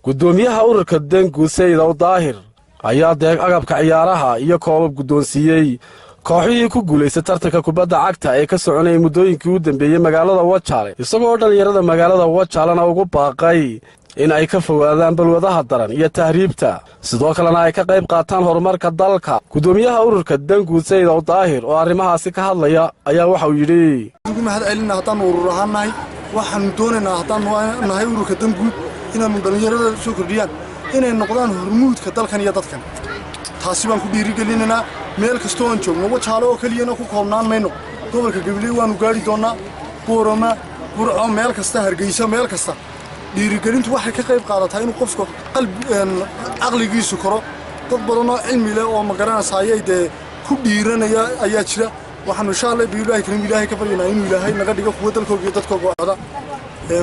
gudoomiyaha ururka Dangu Sayid Daahir ayaa deeq agabka ciyaaraha iyo koobab gudoonsiiyay kooxihii ku guuleysay tartanka kubadda cagta ee ka soconay muddooyinkii u dambeeyay magaalada Wajaale isagoo dhalinyarada magaalada Wajaalena ugu baaqay in ay ka fogaadaan balwadaha daran iyo tahriibta sidoo kalena ay ka qayb qaataan horumarka dalka gudoomiyaha ururka Dangu Sayid Daahir oo arrimahaasi ka hadlaya ayaa waxa uu yiri mahad celinaa haddaan urur ahaanahay waxaan doonaynaa haddaan nahay ururka Dangu inaanu dhalinyarada soo kordhiyaan inay noqdaan hormuudka dalkan iyo dadkan taasi baan ku dhiirigelinaynaa meel kasta oo aan joogno Wajaale oo kaliyana ku koobnaan mayno gobolka Gabiley waanu gaari doonaa Boorama Burco meel kasta Hargeysa meel kasta dhiirigelintu waxay ka qayb qaadataa in qofka aqligiisu koro dad badan oo cilmi leh oo magaranayay ku dhiiranaya ayaa jira waxaan insha Allah biilaahay karim ilaahay ka baryanaa inuu ilaahay naga dhigo kuwa dalkooda iyo dadkooda wada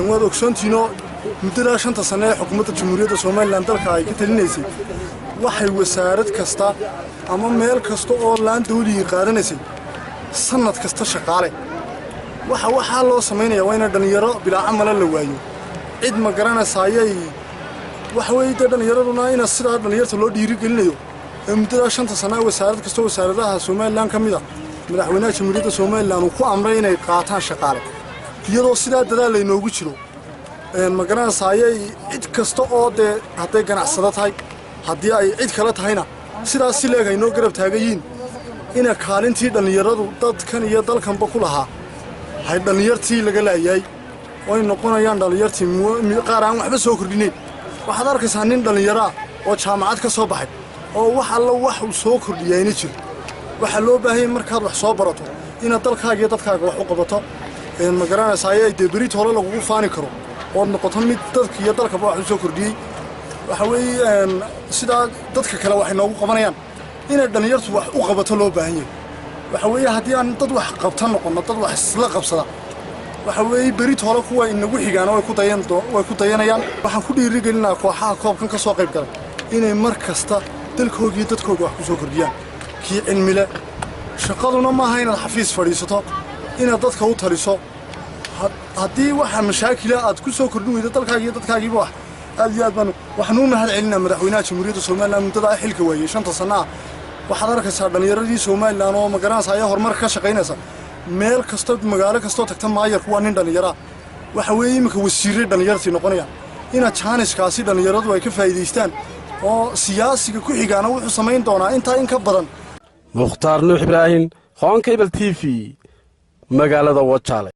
waad ogsoontiino muddada 5 sano ee xukuumadda Jamhuuriyadda Soomaaliland dalka ay ka talinaysay waxay wasaarad kasta ama meel kasta oo laan dawliga qaadanaysay sanad kasta shaqaale waxa loo sameeyaa waa in dhalinyaro bilaa amal la waayo cid ma garanaysaay wax way dhalinyaraduna in sida dhalinyarta loo dhiirigelinayo muddada 5 sano wasaarad kasta wasaaradaha Soomaaliland kamida madaxweynaha Jamhuuriyadda Soomaaliland uu ku amray inay qaataan shaqaale iyadoo sida dadaal ay noogu jiro ma garanaysaay cid kasta oo haday ganacsado tahay haddii ay cid kala tahayna sidaas si leeg ay noo garab taagayiin in kaalintii dhalinyaradu dadkan iyo dalkanba ku lahaa hay dhalinyartii laga laayay oo noqonayaan dhalinyartii qaar aan waxba soo kordhinay waxaad arkaysaa nin dhalinyaro oo jaamacad ka soo baxay oo wax alla wax uu soo kordhiyay jiro waxa loo baahan yahay markaad wax soo barato in dalkaaga iyo dadkaaga wax u qabato ma garanaysaay beri hore lagu faani karo oo noqoto mid dadka iyo dalkaba wax soo kordhiyay waxa weeyaan sida dadka kale wax noogu qabanayaan in dhalinyartu wax u qabato loo baahan yahay waxa weeye haddii aan dad wax qabtan noqono dad wax isla qabsada waxa weeye beri hore kuwa inagu xigaan oo way ku dayanayaan waxaan ku dhiirigelinaa kooxaha koobkan ka soo qayb galay inay mar kasta dalkooda iyo dadkooda wax ku soo kordhiyaan kii cilmi leh shaqaduna ma aha inaad xafiis fadhiisato inaad dadka u taliso haddii waxa mashaakil aad ku soo kordhin weydo dalkaaga iyo dadkaagiiba wax aad iyo aad baan waxaan u mahad celinaa madaxweynaha Jamhuuriyadda Soomaaliland muddada xilka waayay 5 sano waxaad arkaysaa dhalinyaradii Soomaaliland oo ma garanaysaa horumar ka shaqeynaysa meel kasta magaalo kasta tagta maayarku waa nin dhalinyaro waxa weeye imika wasiirre dhalinyartii noqonayaan ina Janiskaasi dhalinyaradu ay ka faa'iideystaan oo siyaasiga ku xigaana wuxuu sameyn doonaa inta in ka badan Mukhtaar Nuux Ibrahim Hoon Cable TV magaalada Wajaale